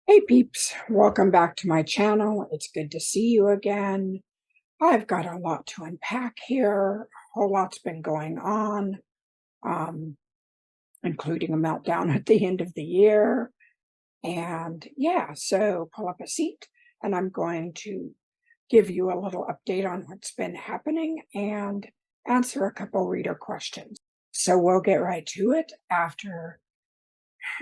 Hey peeps, welcome back to my channel. It's good to see you again. I've got a lot to unpack here. A whole lot's been going on, um, including a meltdown at the end of the year. And yeah, so pull up a seat and I'm going to give you a little update on what's been happening and answer a couple reader questions. So we'll get right to it after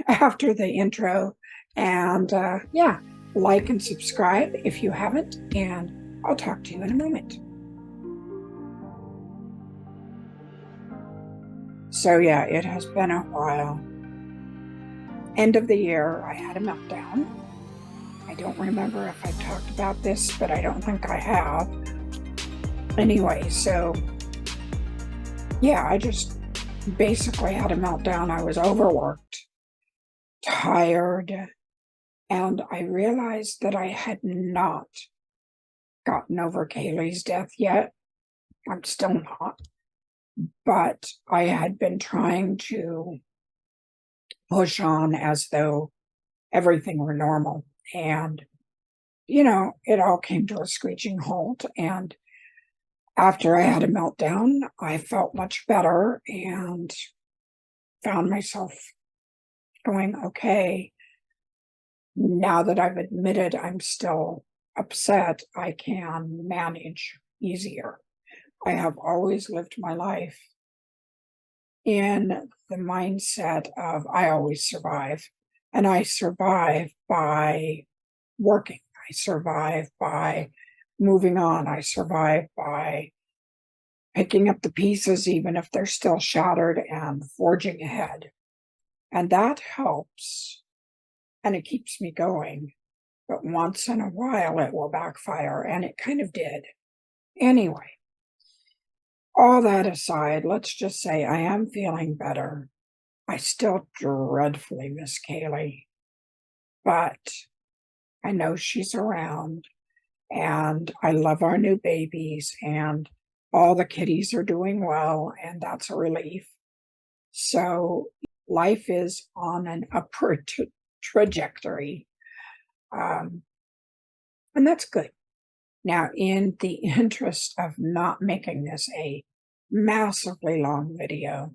the intro. And yeah, like and subscribe if you haven't, and I'll talk to you in a moment. So yeah, it has been a while. End of the year, I had a meltdown. I don't remember if I talked about this, but I don't think I have. Anyway, so yeah, I just basically had a meltdown. I was overworked, tired, and I realized that I had not gotten over Kaylee's death yet. I'm still not, but I had been trying to push on as though everything were normal. And, it all came to a screeching halt. And after I had a meltdown, I felt much better and found myself going, okay, now that I've admitted I'm still upset, I can manage easier. I have always lived my life in the mindset of I always survive. And I survive by working. I survive by moving on. I survive by picking up the pieces, even if they're still shattered, and forging ahead. And that helps. And it keeps me going. But once in a while, it will backfire. And it kind of did. Anyway, all that aside, let's just say I am feeling better. I still dreadfully miss Kaylee, but I know she's around, and I love our new babies, and all the kitties are doing well, and that's a relief. So life is on an upward trajectory, and that's good. Now, in the interest of not making this a massively long video,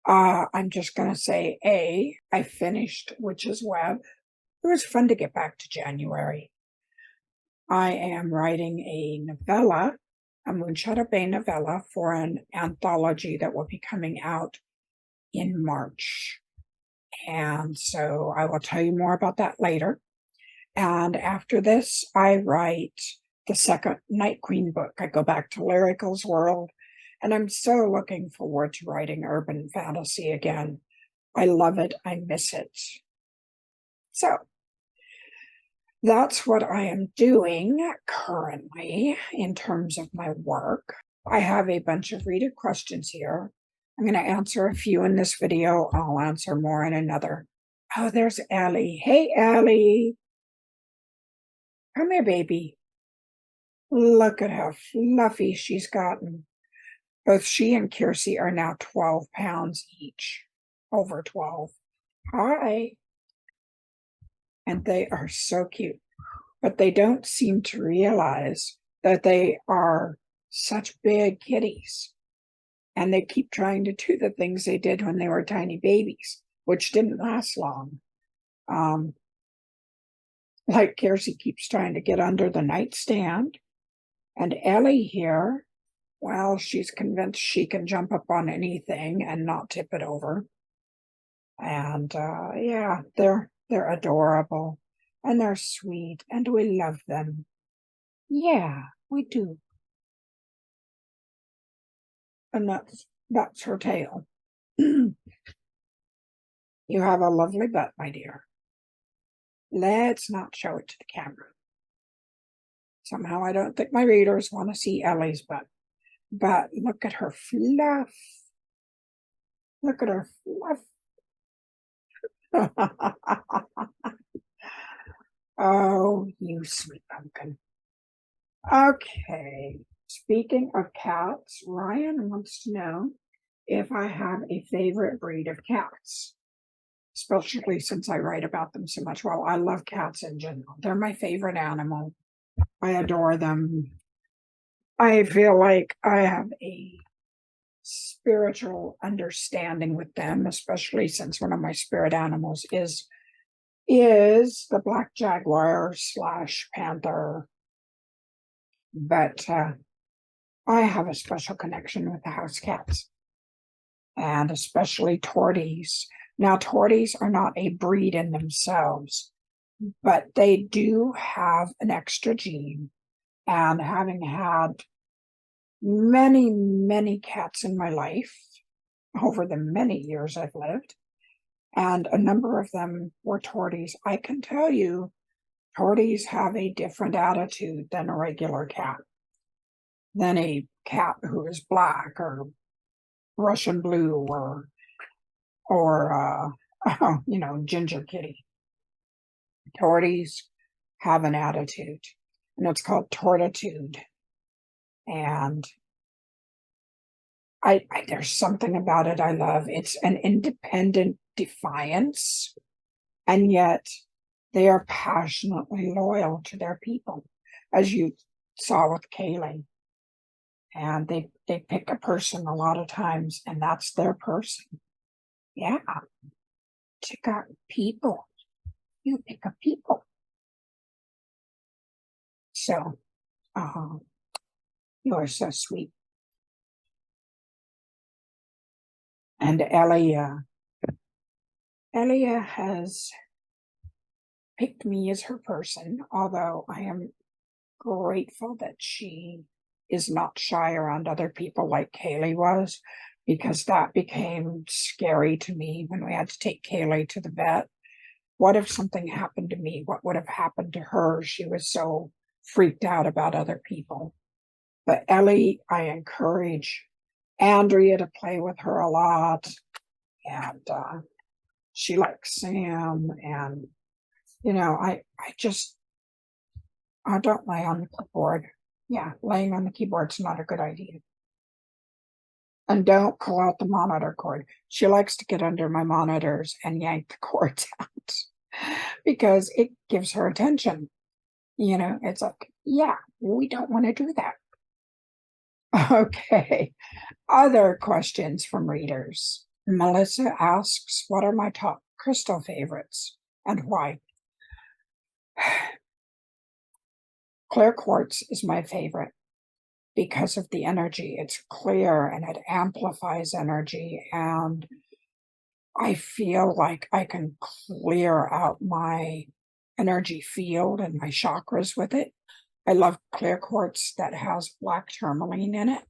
I'm just going to say, I finished Witch's Web. It was fun to get back to January. I am writing a novella, a Moonshadow Bay novella, for an anthology that will be coming out in March. And so I will tell you more about that later. And after this, I write the second Night Queen book. I go back to Lyrical's world, and I'm so looking forward to writing urban fantasy again. I love it. I miss it. So that's what I am doing currently in terms of my work. I have a bunch of reader questions here. I'm going to answer a few in this video. I'll answer more in another. Oh, there's Allie. Hey, Allie. Come here, baby. Look at how fluffy she's gotten. Both she and Kiersey are now 12 pounds each. Over 12. Hi. And they are so cute. But they don't seem to realize that they are such big kitties. And they keep trying to do the things they did when they were tiny babies, which didn't last long. Like Kiersey keeps trying to get under the nightstand. And Ellie here, well, she's convinced she can jump up on anything and not tip it over. And yeah, they're adorable. And they're sweet, and we love them. Yeah, we do. And that's her tail. You have a lovely butt, my dear. Let's not show it to the camera. Somehow I don't think my readers want to see Ellie's butt. But look at her fluff. Look at her fluff. Oh, you sweet pumpkin. Okay. Speaking of cats, Ryan wants to know if I have a favorite breed of cats. especially since I write about them so much. Well, I love cats in general. They're my favorite animal. I adore them. I feel like I have a spiritual understanding with them, especially since one of my spirit animals is the black jaguar slash panther. But I have a special connection with the house cats, and especially torties. Now, torties are not a breed in themselves, but they do have an extra gene. And having had many, many cats in my life over the many years I've lived, and a number of them were torties, I can tell you, torties have a different attitude than a regular cat, than a cat who is black or Russian blue or ginger kitty. Torties have an attitude, and it's called tortitude. And I there's something about it I love. It's an independent defiance, and yet they are passionately loyal to their people, as you saw with Kaylee. And they pick a person a lot of times, and that's their person. Yeah, pick up people. You pick up people. So, you are so sweet. And Elia has picked me as her person, although I am grateful that she is not shy around other people like Kaylee was, because that became scary to me when we had to take Kaylee to the vet. What if something happened to me? What would have happened to her? She was so freaked out about other people. But Ellie, I encourage Andrea to play with her a lot, and she likes Sam, and I don't lay on the keyboard. Yeah, laying on the keyboard's not a good idea. And don't pull out the monitor cord. She likes to get under my monitors and yank the cords out because it gives her attention. It's like, yeah, we don't want to do that. Okay. Other questions from readers. Melissa asks, what are my top crystal favorites and why? Clear quartz is my favorite because of the energy. It's clear and it amplifies energy, and I feel like I can clear out my energy field and my chakras with it. I love clear quartz that has black tourmaline in it.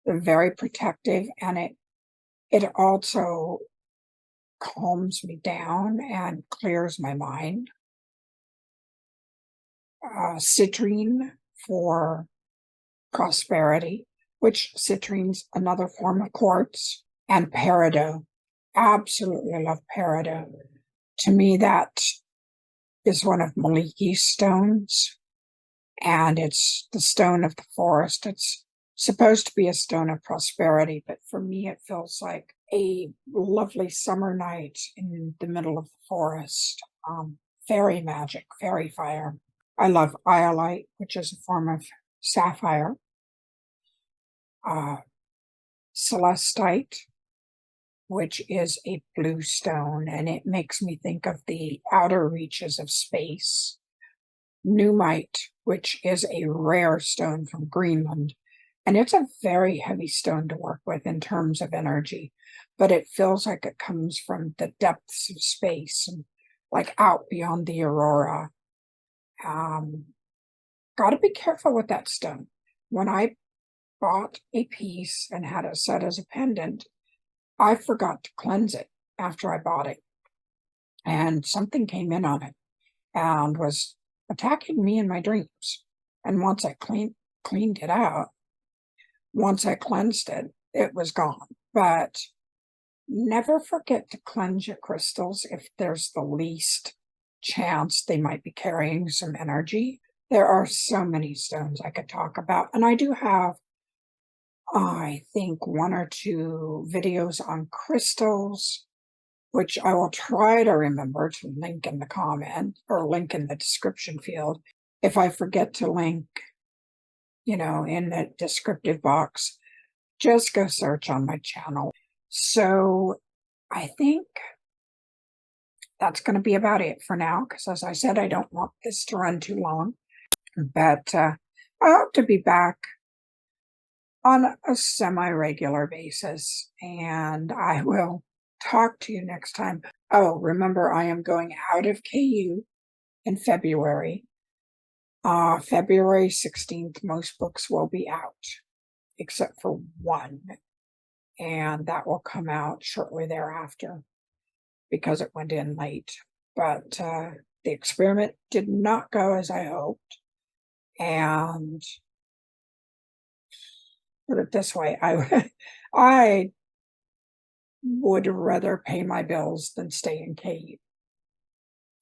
They're very protective, and it also calms me down and clears my mind. Citrine for prosperity, which citrine's another form of quartz, and peridot. Absolutely love peridot. To me, that is one of Maliki's stones, and it's the stone of the forest. It's supposed to be a stone of prosperity, but for me, it feels like a lovely summer night in the middle of the forest. Fairy magic, fairy fire. I love iolite, which is a form of sapphire. Celestite, which is a blue stone, and it makes me think of the outer reaches of space. Numite, which is a rare stone from Greenland, and it's a very heavy stone to work with in terms of energy, but it feels like it comes from the depths of space and like out beyond the aurora. Got to be careful with that stone. When I bought a piece and had it set as a pendant, I forgot to cleanse it after I bought it, and something came in on it and was attacking me in my dreams. And once I cleaned it out, once I cleansed it, it was gone. But never forget to cleanse your crystals if there's the least chance they might be carrying some energy. There are so many stones I could talk about, and I do have, I think, one or two videos on crystals which I will try to remember to link in the comment or link in the description field. If I forget to link, in the descriptive box, just go search on my channel. So I think that's going to be about it for now, because as I said, I don't want this to run too long. But I hope to be back on a semi-regular basis, and I will talk to you next time. Oh, remember, I am going out of KU in February. February 16th, most books will be out, except for one, and that will come out shortly thereafter because it went in late. But the experiment did not go as I hoped, and put it this way, I would rather pay my bills than stay in KU.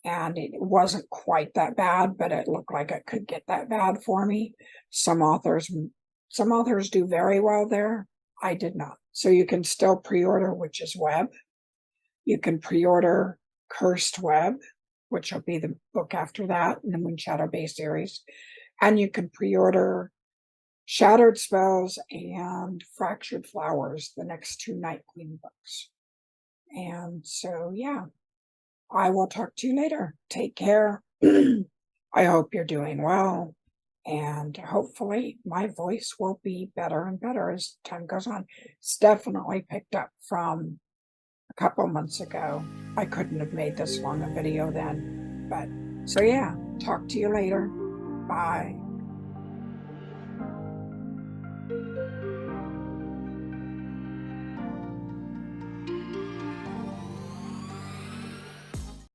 And it wasn't quite that bad, but it looked like it could get that bad for me. Some authors do very well there. I did not. So you can still pre-order Witch's Web. You can pre-order Cursed Web, which will be the book after that in the Moon Shadow Bay series. And you can pre-order Shattered Spells and Fractured Flowers, the next two Night Queen books. And so, yeah, I will talk to you later. Take care. I hope you're doing well. And hopefully my voice will be better and better as time goes on. It's definitely picked up from a couple months ago. I couldn't have made this long a video then. But so yeah, talk to you later. Bye.